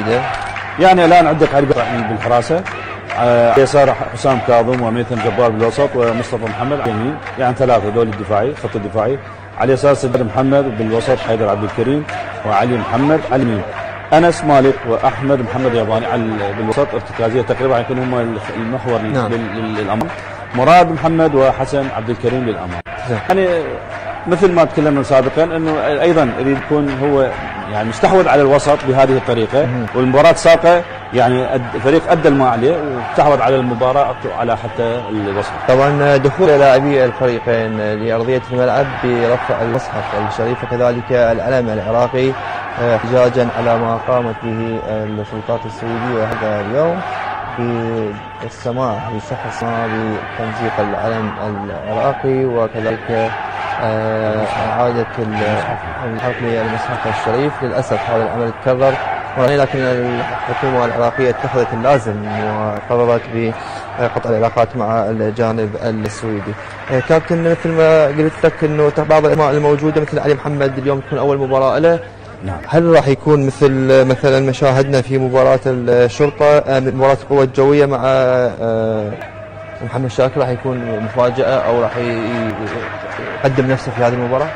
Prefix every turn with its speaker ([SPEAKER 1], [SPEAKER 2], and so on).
[SPEAKER 1] السويدة؟
[SPEAKER 2] يعني الان عندك علي بالحراسه، على يسار حسام كاظم وميثم جبار بالوسط ومصطفى محمد على اليمين، يعني ثلاثه دول الدفاعي، خط الدفاعي. على اليسار سدر محمد، بالوسط حيدر عبد الكريم وعلي محمد على اليمين. انس مالك واحمد محمد ياباني بالوسط، ارتكازيه تقريبا يكون هم المحور للامام. مراد محمد وحسن عبد الكريم للامام. يعني مثل ما تكلمنا سابقا انه ايضا يريد يكون هو يعني مستحوذ على الوسط بهذه الطريقه، والمباراه السابقه يعني الفريق ادى ما عليه واستحوذ على المباراه على حتى الوسط.
[SPEAKER 1] طبعا دخول لاعبي الفريقين لارضيه الملعب برفع المصحف الشريف وكذلك العلم العراقي احتجاجا على ما قامت به السلطات السويديه هذا اليوم بالسماح بصحة السماح بتمزيق العلم العراقي وكذلك إعادة الحرق للمصحف الشريف. للأسف هذا العمل تكرر، ولكن الحكومة العراقية اتخذت اللازم وقررت بقطع العلاقات مع الجانب السويدي. كابتن، مثل ما قلت لك انه بعض الاسماء الموجودة مثل علي محمد اليوم تكون أول مباراة له.
[SPEAKER 2] نعم.
[SPEAKER 1] هل راح يكون مثلا ما شاهدنا في مباراة الشرطة، مباراة القوى الجوية مع محمد شاكر، راح يكون مفاجأة أو راح يقدم نفسه في هذه المباراة؟